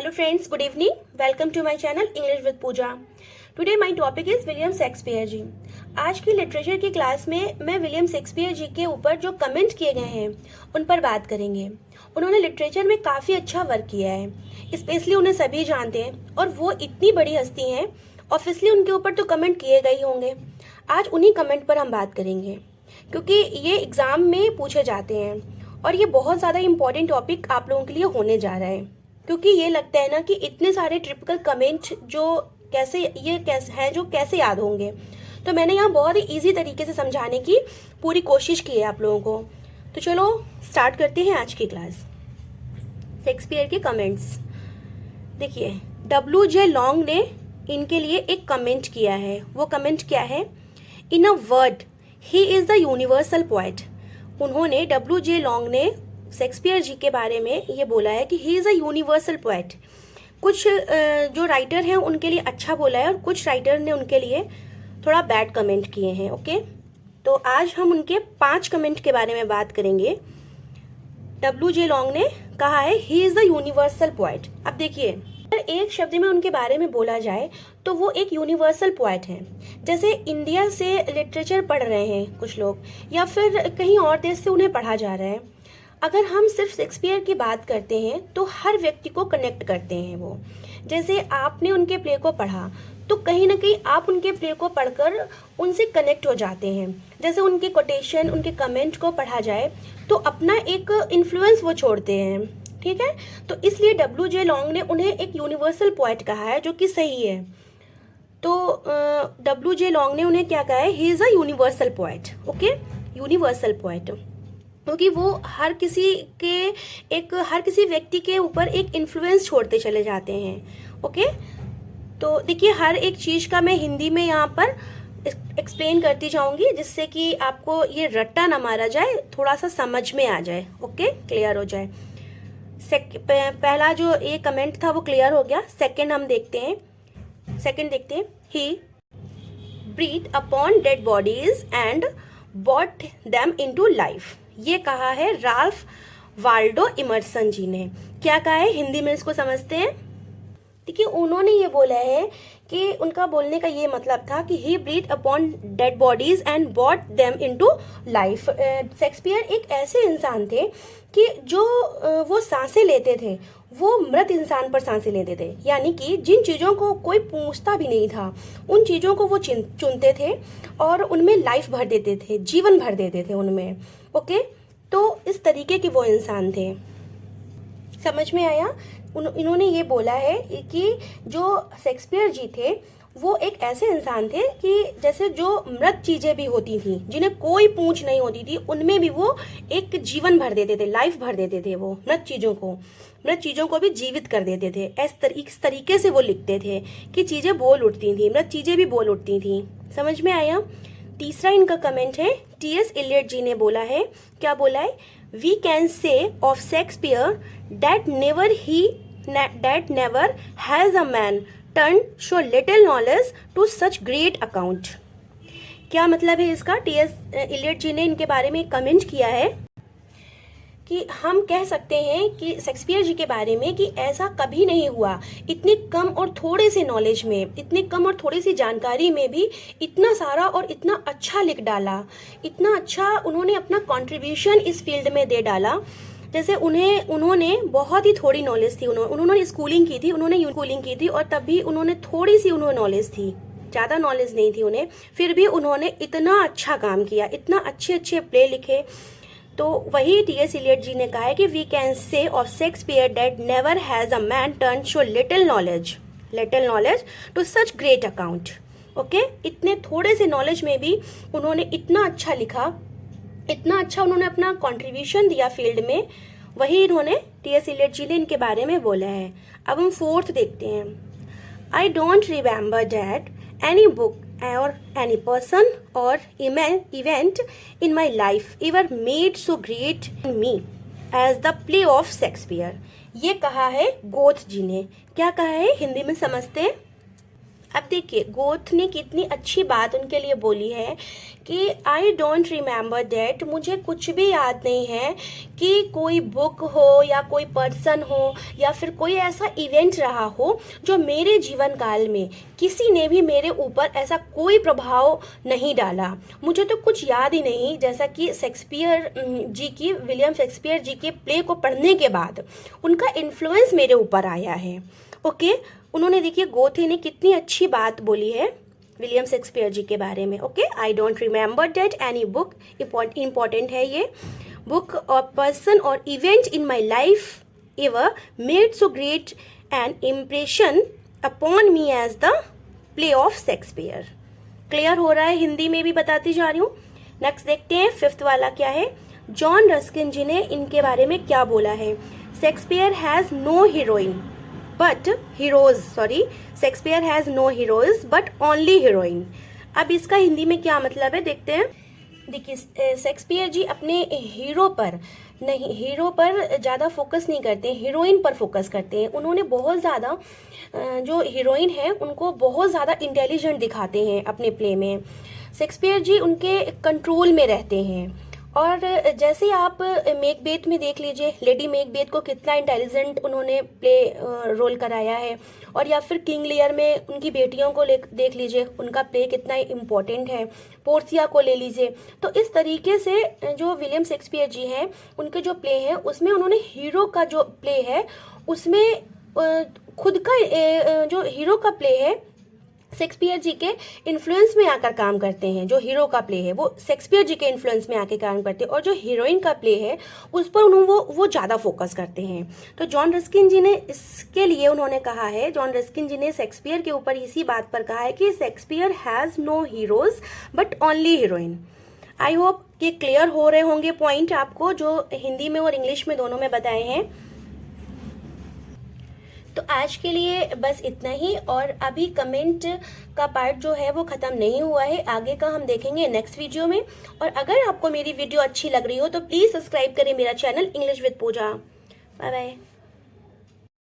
Hello friends, good evening. Welcome to my channel English with Pooja. Today my topic is William Shakespeare ji. आज की literature की class में मैं William Shakespeare जी के ऊपर जो कमेंट किए गए हैं उन पर बात करेंगे. उन्होंने लिटरेचर में काफ़ी अच्छा वर्क किया है, स्पेशली उन्हें सभी जानते हैं और वो इतनी बड़ी हस्ती हैं, ऑब्वियसली उनके ऊपर तो कमेंट किए गए ही होंगे. आज उन्हीं कमेंट पर हम बात करेंगे क्योंकि ये एग्ज़ाम में पूछे जाते हैं और ये बहुत ज़्यादा इम्पॉर्टेंट टॉपिक आप लोगों के लिए होने जा रहा है. क्योंकि ये लगता है ना कि इतने सारे ट्रिपिकल कमेंट जो कैसे हैं जो कैसे याद होंगे, तो मैंने यहाँ बहुत ही इजी तरीके से समझाने की पूरी कोशिश की है आप लोगों को. तो चलो स्टार्ट करते हैं आज की क्लास. शेक्सपियर के कमेंट्स देखिए, W.J. लॉन्ग ने इनके लिए एक कमेंट किया है. वो कमेंट क्या है? In a word he is the universal poet. उन्होंने W.J. लॉन्ग ने शेक्सपियर जी के बारे में ये बोला है कि he is a universal poet. कुछ जो राइटर हैं उनके लिए अच्छा बोला है और कुछ राइटर ने उनके लिए थोड़ा बैड कमेंट किए हैं. ओके, तो आज हम उनके 5 कमेंट के बारे में बात करेंगे. W.J. लॉन्ग ने कहा है ही इज़ द यूनिवर्सल पोएट. अब देखिए, अगर एक शब्द में उनके बारे में बोला जाए तो वो एक यूनिवर्सल पोएट हैं. जैसे इंडिया से लिटरेचर पढ़ रहे हैं कुछ लोग या फिर कहीं और देश से उन्हें पढ़ा जा रहा है, अगर हम सिर्फ शेक्सपियर की बात करते हैं तो हर व्यक्ति को कनेक्ट करते हैं वो. जैसे आपने उनके प्ले को पढ़ा तो कहीं ना कहीं आप उनके प्ले को पढ़कर उनसे कनेक्ट हो जाते हैं. जैसे उनके कोटेशन, उनके कमेंट को पढ़ा जाए तो अपना एक इन्फ्लुएंस वो छोड़ते हैं. ठीक है, तो इसलिए W.J. लॉन्ग ने उन्हें एक यूनिवर्सल पोएट कहा है, जो कि सही है. तो W.J. लॉन्ग ने उन्हें क्या कहा है? He is a universal poet. Okay, universal poet, क्योंकि वो हर किसी व्यक्ति के ऊपर एक इन्फ्लुएंस छोड़ते चले जाते हैं. ओके, तो देखिए, हर एक चीज़ का मैं हिंदी में यहाँ पर एक्सप्लेन करती जाऊंगी जिससे कि आपको ये रट्टा ना मारा जाए, थोड़ा सा समझ में आ जाए. ओके, क्लियर हो जाए. पहला जो ये कमेंट था वो क्लियर हो गया. सेकंड देखते हैं. He breathe upon dead bodies and bought them into life. ये कहा है राल्फ वाल्डो इमर्सन जी ने. क्या कहा है हिंदी में, इसको समझते हैं. देखिए, उन्होंने ये बोला है कि उनका बोलने का ये मतलब था कि he breathe upon dead bodies and bought them into life. Shakespeare एक ऐसे इंसान थे कि जो वो सांसें लेते थे वो मृत इंसान पर सांसें लेते थे. यानी कि जिन चीज़ों को कोई पूछता भी नहीं था उन चीज़ों को वो चुनते थे और उनमें लाइफ भर देते थे, जीवन भर देते थे उनमें. ओके, तो इस तरीके के वो इंसान थे. समझ में आया? इन्होंने ये बोला है कि जो शेक्सपियर जी थे वो एक ऐसे इंसान थे कि जैसे जो मृत चीज़ें भी होती थी, जिन्हें कोई पूंछ नहीं होती थी, उनमें भी वो एक जीवन भर देते थे, लाइफ भर देते थे. वो मृत चीज़ों को भी जीवित कर देते थे. इस तरीके से वो लिखते थे कि चीज़ें बोल उठती थी, मृत चीज़ें भी बोल उठती थी. समझ में आया? तीसरा इनका कमेंट है, T.S. इलियट जी ने बोला है. क्या बोला है? We can say of Shakespeare that never has a man turned so little knowledge to such great account. क्या मतलब है इसका? T.S. इलियट जी ने इनके बारे में कमेंट किया है कि हम कह सकते हैं कि शेक्सपियर जी के बारे में कि ऐसा कभी नहीं हुआ, इतने कम और थोड़े से नॉलेज में, इतने कम और थोड़ी सी जानकारी में भी इतना सारा और इतना अच्छा लिख डाला, इतना अच्छा उन्होंने अपना कंट्रीब्यूशन इस फील्ड में दे डाला. जैसे उन्होंने बहुत ही थोड़ी नॉलेज थी, उन्होंने स्कूलिंग की थी और तब भी उन्होंने थोड़ी सी नॉलेज थी, ज़्यादा नॉलेज नहीं थी उन्हें. फिर भी उन्होंने इतना अच्छा काम किया, इतना अच्छे प्ले लिखे. तो वही T.S. इलियट जी ने कहा है कि we can say of Shakespeare that never has a man turn so little knowledge to such great account. Okay, इतने थोड़े से नॉलेज में भी उन्होंने इतना अच्छा लिखा, इतना अच्छा उन्होंने अपना कंट्रीब्यूशन दिया फील्ड में. वही इन्होंने T.S. इलियट जी ने इनके बारे में बोला है. अब हम 4th देखते हैं. I don't remember that any book or any person or event in my life ever made so great in me as the play of Shakespeare. ये कहा है गोथ जी ने. क्या कहा है हिंदी में समझते हैं? अब देखिए गोथ ने कितनी अच्छी बात उनके लिए बोली है कि आई डोंट रिमेम्बर दैट, मुझे कुछ भी याद नहीं है कि कोई बुक हो या कोई पर्सन हो या फिर कोई ऐसा इवेंट रहा हो जो मेरे जीवन काल में किसी ने भी मेरे ऊपर ऐसा कोई प्रभाव नहीं डाला। मुझे तो कुछ याद ही नहीं, जैसा कि विलियम शेक्सपियर जी के प्ले को पढ़ने के बाद उनका इन्फ्लुएंस मेरे ऊपर आया है। ओके, उन्होंने देखिए गोथे ने कितनी अच्छी बात बोली है विलियम शेक्सपियर जी के बारे में। Okay, I don't remember that any book, important है ये, बुक और पर्सन और event in my life ever made so great an impression upon me as the play of Shakespeare. Clear हो रहा है, हिंदी में भी बताती जा रही हूँ। नेक्स्ट देखते हैं 5th वाला क्या है। जॉन रस्किन जी ने इनके बारे में क्या बोला है। Shakespeare has no heroine but heroes, Shakespeare has no heroes but only heroine. अब इसका हिंदी में क्या मतलब है देखते हैं। देखिए शेक्सपियर जी अपने हीरो पर ज़्यादा फोकस नहीं करते, हीरोइन पर फोकस करते हैं। उन्होंने बहुत ज़्यादा जो हीरोइन है उनको बहुत ज़्यादा इंटेलिजेंट दिखाते हैं अपने प्ले में। शेक्सपियर जी उनके कंट्रोल में रहते हैं। और जैसे आप मैकबेथ में देख लीजिए, लेडी मैकबेथ को कितना इंटेलिजेंट उन्होंने प्ले रोल कराया है। और या फिर किंग लियर में उनकी बेटियों को देख लीजिए, उनका प्ले कितना इम्पोर्टेंट है। पोर्सिया को ले लीजिए। तो इस तरीके से जो विलियम शेक्सपियर जी हैं उनके जो प्ले हैं उसमें उन्होंने हीरो का जो प्ले है उसमें खुद का जो हीरो का प्ले है शेक्सपियर जी के इन्फ्लुएंस में आकर काम करते हैं। जो हीरो का प्ले है वो शेक्सपियर जी के इन्फ्लुएंस में आकर काम करते हैं और जो हीरोइन का प्ले है उस पर वो ज़्यादा फोकस करते हैं। तो जॉन रस्किन जी ने इसके लिए उन्होंने कहा है, जॉन रस्किन जी ने शेक्सपियर के ऊपर इसी बात पर कहा है कि Shakespeare has no heroes but only heroine. I hope कि क्लियर हो रहे होंगे पॉइंट आपको जो हिंदी में और इंग्लिश में दोनों में बताए हैं। तो आज के लिए बस इतना ही। और अभी कमेंट का पार्ट जो है वो ख़त्म नहीं हुआ है, आगे का हम देखेंगे नेक्स्ट वीडियो में। और अगर आपको मेरी वीडियो अच्छी लग रही हो तो प्लीज़ सब्सक्राइब करें मेरा channel English with Pooja. Bye bye.